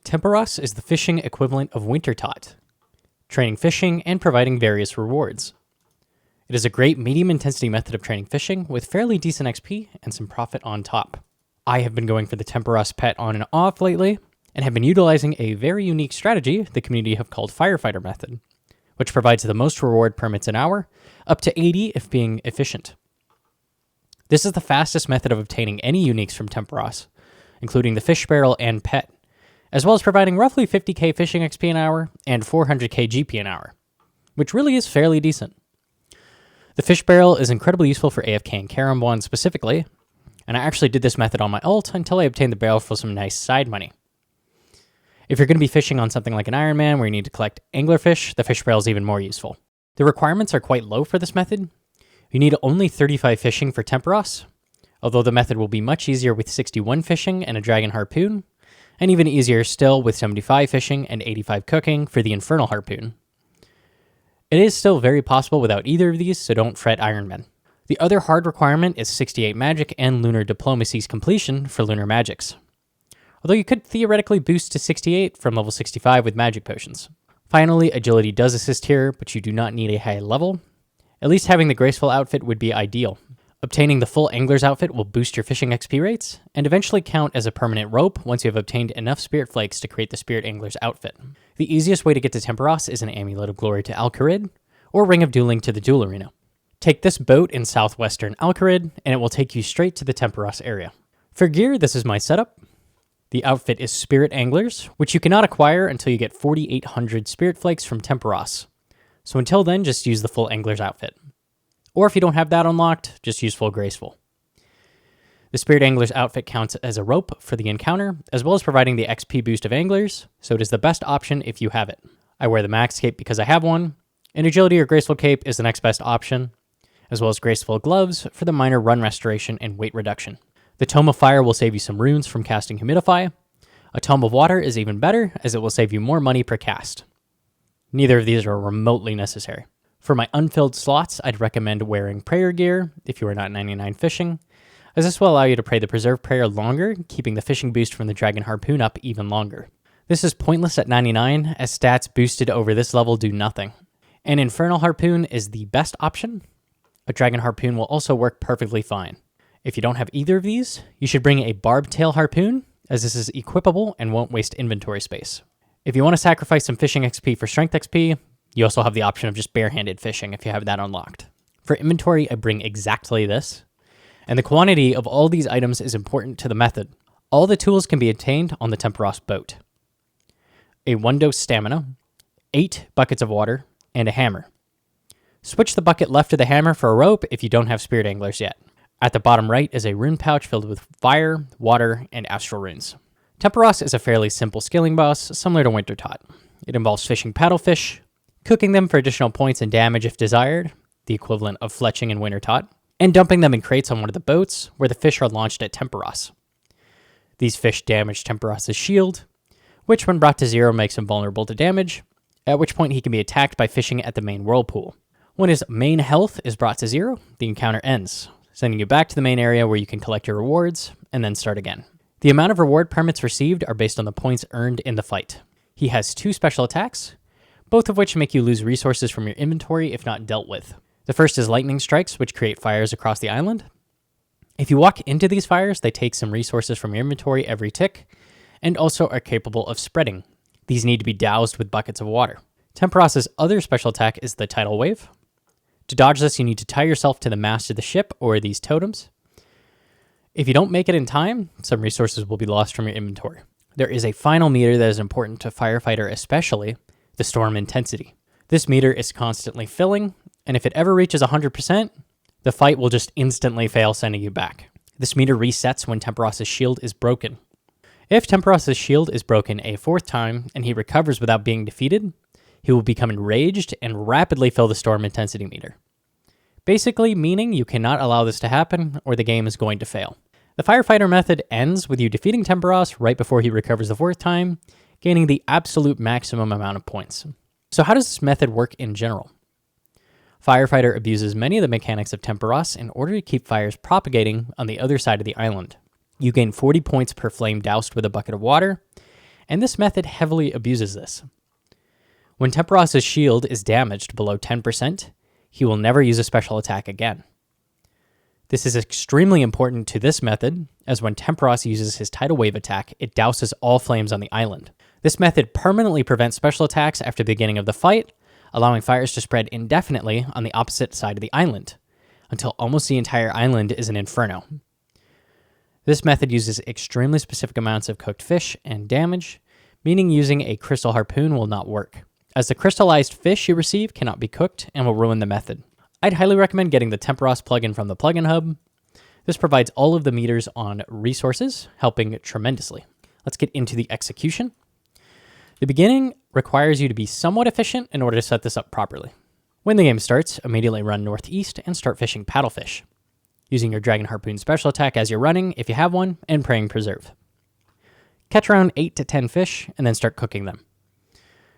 Tempoross is the fishing equivalent of Wintertodt, training fishing and providing various rewards. It is a great medium-intensity method of training fishing with fairly decent XP and some profit on top. I have been going for the Tempoross pet on and off lately, and have been utilizing a very unique strategy the community have called Firefighter method, which provides the most reward permits an hour, up to 80 if being efficient. This is the fastest method of obtaining any uniques from Tempoross, including the fish barrel and pet, as well as providing roughly 50k fishing XP an hour and 400k GP an hour, which really is fairly decent. The fish barrel is incredibly useful for AFK and Karambwan specifically, and I actually did this method on my ult until I obtained the barrel for some nice side money. If you're going to be fishing on something like an Ironman where you need to collect anglerfish, the fish barrel is even more useful. The requirements are quite low for this method. You need only 35 fishing for Tempoross, although the method will be much easier with 61 fishing and a dragon harpoon, and even easier still with 75 fishing and 85 cooking for the infernal harpoon. It is still very possible without either of these, so don't fret Ironman. The other hard requirement is 68 magic and lunar diplomacy's completion for lunar magics, although you could theoretically boost to 68 from level 65 with magic potions. Finally, agility does assist here, but you do not need a high level. At least having the graceful outfit would be ideal. Obtaining the full angler's outfit will boost your fishing XP rates, and eventually count as a permanent rope once you have obtained enough spirit flakes to create the spirit angler's outfit. The easiest way to get to Tempoross is an Amulet of Glory to Alcarid, or Ring of Dueling to the Duel Arena. Take this boat in southwestern Alcarid, and it will take you straight to the Tempoross area. For gear, this is my setup. The outfit is Spirit Anglers, which you cannot acquire until you get 4,800 Spirit Flakes from Tempoross. So until then, just use the full Angler's outfit. Or if you don't have that unlocked, just use full Graceful. The Spirit Angler's outfit counts as a rope for the encounter, as well as providing the XP boost of Anglers, so it is the best option if you have it. I wear the Max Cape because I have one, and Agility or Graceful Cape is the next best option, as well as Graceful Gloves for the minor run restoration and weight reduction. The Tome of Fire will save you some runes from casting Humidify. A Tome of Water is even better, as it will save you more money per cast. Neither of these are remotely necessary. For my unfilled slots, I'd recommend wearing Prayer Gear if you are not 99 fishing, as this will allow you to pray the Preserve Prayer longer, keeping the fishing boost from the Dragon Harpoon up even longer. This is pointless at 99, as stats boosted over this level do nothing. An Infernal Harpoon is the best option. A Dragon Harpoon will also work perfectly fine. If you don't have either of these, you should bring a Barbed Tail Harpoon, as this is equipable and won't waste inventory space. If you want to sacrifice some fishing XP for strength XP, you also have the option of just barehanded fishing if you have that unlocked. For inventory, I bring exactly this, and the quantity of all these items is important to the method. All the tools can be obtained on the Tempoross boat. A 1-dose stamina, 8 buckets of water, and a hammer. Switch the bucket left of the hammer for a rope if you don't have Spirit Anglers yet. At the bottom right is a rune pouch filled with fire, water, and astral runes. Tempoross is a fairly simple skilling boss, similar to Wintertodt. It involves fishing paddlefish, cooking them for additional points and damage if desired, the equivalent of fletching in Wintertodt, and dumping them in crates on one of the boats, where the fish are launched at Tempoross. These fish damage Tempoross's shield, which when brought to 0 makes him vulnerable to damage, at which point he can be attacked by fishing at the main whirlpool. When his main health is brought to 0, the encounter ends, sending you back to the main area where you can collect your rewards, and then start again. The amount of reward permits received are based on the points earned in the fight. He has 2 special attacks, both of which make you lose resources from your inventory if not dealt with. The first is lightning strikes, which create fires across the island. If you walk into these fires, they take some resources from your inventory every tick, and also are capable of spreading. These need to be doused with buckets of water. Tempoross's other special attack is the tidal wave. To dodge this, you need to tie yourself to the mast of the ship or these totems. If you don't make it in time, some resources will be lost from your inventory. There is a final meter that is important to Firefighter especially, the storm intensity. This meter is constantly filling, and if it ever reaches 100%, the fight will just instantly fail, sending you back. This meter resets when Tempoross's shield is broken. If Tempoross's shield is broken a 4th time and he recovers without being defeated, he will become enraged and rapidly fill the storm intensity meter. Basically meaning you cannot allow this to happen or the game is going to fail. The Firefighter method ends with you defeating Tempoross right before he recovers the 4th time, gaining the absolute maximum amount of points. So how does this method work in general? Firefighter abuses many of the mechanics of Tempoross in order to keep fires propagating on the other side of the island. You gain 40 points per flame doused with a bucket of water, and this method heavily abuses this. When Tempoross's shield is damaged below 10%, he will never use a special attack again. This is extremely important to this method, as when Tempoross uses his tidal wave attack, it douses all flames on the island. This method permanently prevents special attacks after the beginning of the fight, allowing fires to spread indefinitely on the opposite side of the island, until almost the entire island is an inferno. This method uses extremely specific amounts of cooked fish and damage, meaning using a crystal harpoon will not work, as the crystallized fish you receive cannot be cooked and will ruin the method. I'd highly recommend getting the Tempoross plugin from the plugin hub. This provides all of the meters on resources, helping tremendously. Let's get into the execution. The beginning requires you to be somewhat efficient in order to set this up properly. When the game starts, immediately run northeast and start fishing paddlefish, using your Dragon Harpoon special attack as you're running, if you have one, and Praying Preserve. Catch around 8 to 10 fish, and then start cooking them.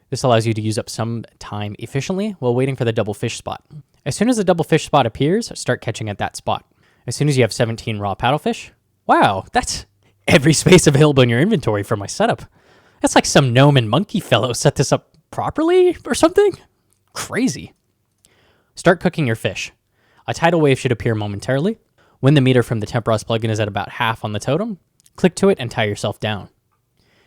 This allows you to use up some time efficiently while waiting for the double fish spot. As soon as the double fish spot appears, start catching at that spot. As soon as you have 17 raw paddlefish, wow, that's every space available in your inventory for my setup. That's like some gnome and monkey fellow set this up properly or something? Crazy. Start cooking your fish. A tidal wave should appear momentarily. When the meter from the Tempoross plugin is at about half on the totem, click to it and tie yourself down.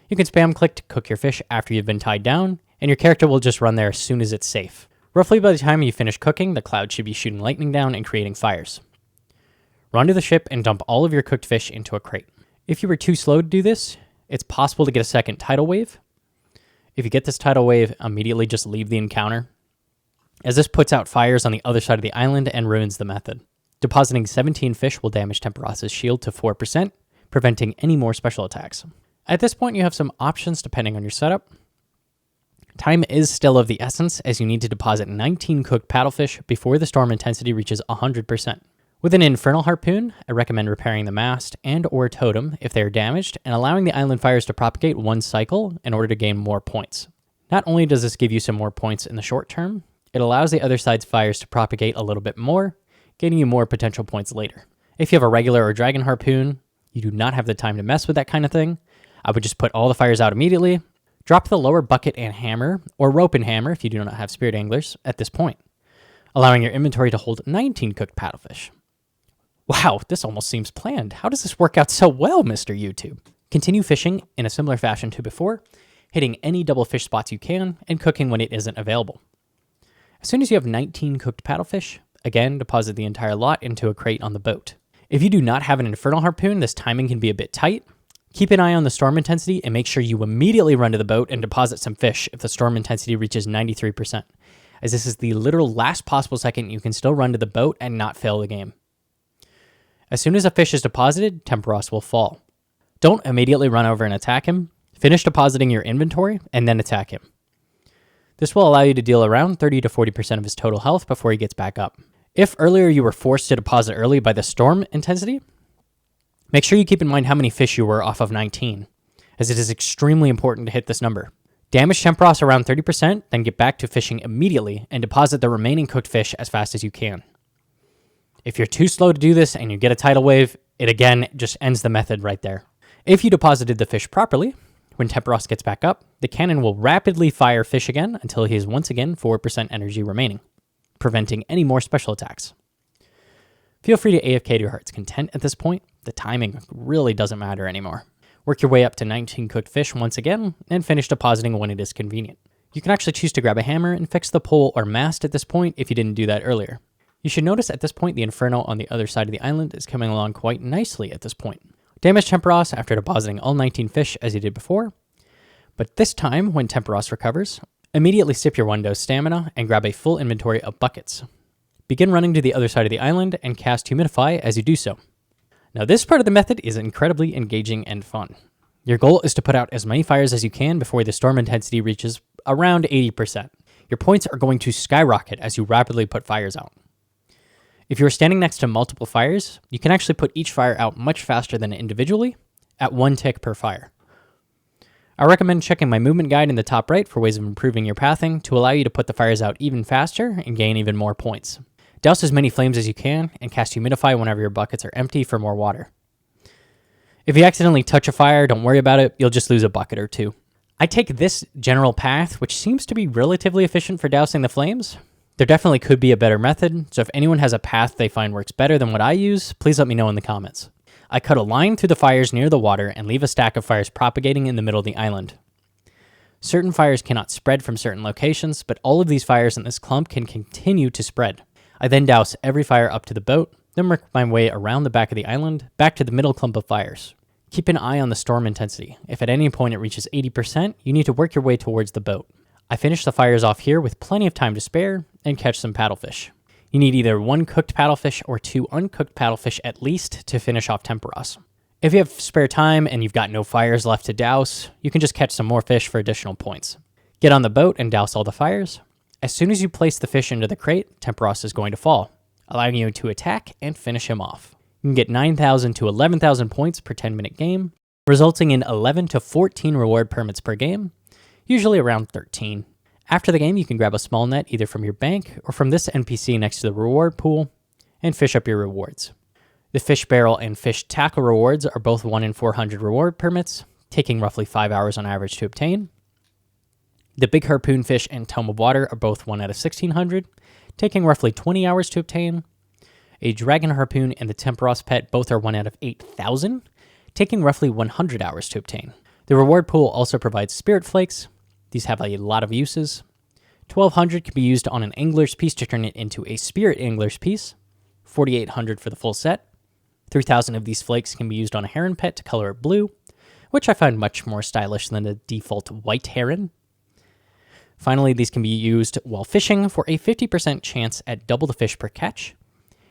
You can spam click to cook your fish after you've been tied down, and your character will just run there as soon as it's safe. Roughly by the time you finish cooking, the cloud should be shooting lightning down and creating fires. Run to the ship and dump all of your cooked fish into a crate. If you were too slow to do this, it's possible to get a second tidal wave. If you get this tidal wave, immediately just leave the encounter, as this puts out fires on the other side of the island and ruins the method. Depositing 17 fish will damage Tempoross's shield to 4%, preventing any more special attacks. At this point, you have some options depending on your setup. Time is still of the essence, as you need to deposit 19 cooked paddlefish before the storm intensity reaches 100%. With an Infernal Harpoon, I recommend repairing the mast and or totem if they are damaged, and allowing the island fires to propagate one cycle in order to gain more points. Not only does this give you some more points in the short term, it allows the other side's fires to propagate a little bit more, gaining you more potential points later. If you have a regular or Dragon Harpoon, you do not have the time to mess with that kind of thing. I would just put all the fires out immediately, drop the lower bucket and hammer, or rope and hammer if you do not have spirit anglers at this point, allowing your inventory to hold 19 cooked paddlefish. Wow, this almost seems planned. How does this work out so well, Mr. YouTube? Continue fishing in a similar fashion to before, hitting any double fish spots you can, and cooking when it isn't available. As soon as you have 19 cooked paddlefish, again, deposit the entire lot into a crate on the boat. If you do not have an Infernal Harpoon, this timing can be a bit tight. Keep an eye on the storm intensity and make sure you immediately run to the boat and deposit some fish if the storm intensity reaches 93%, as this is the literal last possible second you can still run to the boat and not fail the game. As soon as a fish is deposited, Tempoross will fall. Don't immediately run over and attack him. Finish depositing your inventory and then attack him. This will allow you to deal around 30 to 40% of his total health before he gets back up. If earlier you were forced to deposit early by the storm intensity, make sure you keep in mind how many fish you were off of 19, as it is extremely important to hit this number. Damage Tempoross around 30%, then get back to fishing immediately and deposit the remaining cooked fish as fast as you can. If you're too slow to do this and you get a tidal wave, it again just ends the method right there. If you deposited the fish properly, when Tempoross gets back up, the cannon will rapidly fire fish again until he has once again 4% energy remaining, preventing any more special attacks. Feel free to AFK to your heart's content at this point. The timing really doesn't matter anymore. Work your way up to 19 cooked fish once again, and finish depositing when it is convenient. You can actually choose to grab a hammer and fix the pole or mast at this point if you didn't do that earlier. You should notice at this point the Inferno on the other side of the island is coming along quite nicely at this point. Damage Tempoross after depositing all 19 fish as you did before, but this time when Tempoross recovers, immediately sip your 1 dose stamina and grab a full inventory of buckets. Begin running to the other side of the island and cast Humidify as you do so. Now this part of the method is incredibly engaging and fun. Your goal is to put out as many fires as you can before the storm intensity reaches around 80%. Your points are going to skyrocket as you rapidly put fires out. If you're standing next to multiple fires, you can actually put each fire out much faster than individually, at 1 tick per fire. I recommend checking my movement guide in the top right for ways of improving your pathing to allow you to put the fires out even faster and gain even more points. Douse as many flames as you can, and cast Humidify whenever your buckets are empty for more water. If you accidentally touch a fire, don't worry about it, you'll just lose a bucket or two. I take this general path, which seems to be relatively efficient for dousing the flames. There definitely could be a better method, so if anyone has a path they find works better than what I use, please let me know in the comments. I cut a line through the fires near the water and leave a stack of fires propagating in the middle of the island. Certain fires cannot spread from certain locations, but all of these fires in this clump can continue to spread. I then douse every fire up to the boat, then work my way around the back of the island, back to the middle clump of fires. Keep an eye on the storm intensity. If at any point it reaches 80%, you need to work your way towards the boat. I finish the fires off here with plenty of time to spare and catch some paddlefish. You need either 1 cooked paddlefish or 2 uncooked paddlefish at least to finish off Tempoross. If you have spare time and you've got no fires left to douse, you can just catch some more fish for additional points. Get on the boat and douse all the fires. As soon as you place the fish into the crate, Tempoross is going to fall, allowing you to attack and finish him off. You can get 9,000 to 11,000 points per 10-minute game, resulting in 11 to 14 reward permits per game, usually around 13. After the game, you can grab a small net either from your bank or from this NPC next to the reward pool and fish up your rewards. The fish barrel and fish tackle rewards are both 1 in 400 reward permits, taking roughly 5 hours on average to obtain. The big harpoon fish and tome of water are both 1 out of 1,600, taking roughly 20 hours to obtain. A dragon harpoon and the Tempoross pet both are 1 out of 8,000, taking roughly 100 hours to obtain. The reward pool also provides spirit flakes. These have a lot of uses. 1,200 can be used on an angler's piece to turn it into a spirit angler's piece. 4,800 for the full set. 3,000 of these flakes can be used on a heron pet to color it blue, which I find much more stylish than the default white heron. Finally, these can be used while fishing for a 50% chance at double the fish per catch,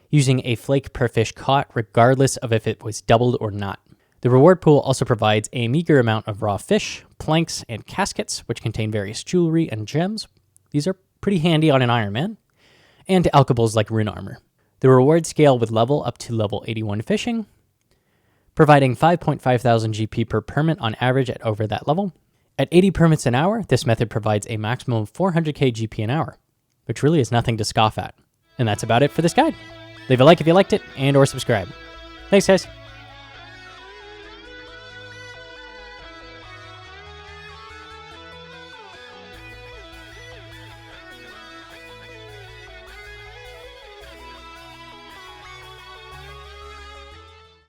using a flake per fish caught regardless of if it was doubled or not. The reward pool also provides a meager amount of raw fish, planks, and caskets, which contain various jewelry and gems. These are pretty handy on an Iron Man, and alkables like rune armor. The reward scale would level up to level 81 fishing, providing 5,500 GP per permit on average at over that level. At 80 permits an hour, this method provides a maximum of 400k GP an hour, which really is nothing to scoff at. And that's about it for this guide. Leave a like if you liked it, and or subscribe. Thanks, guys.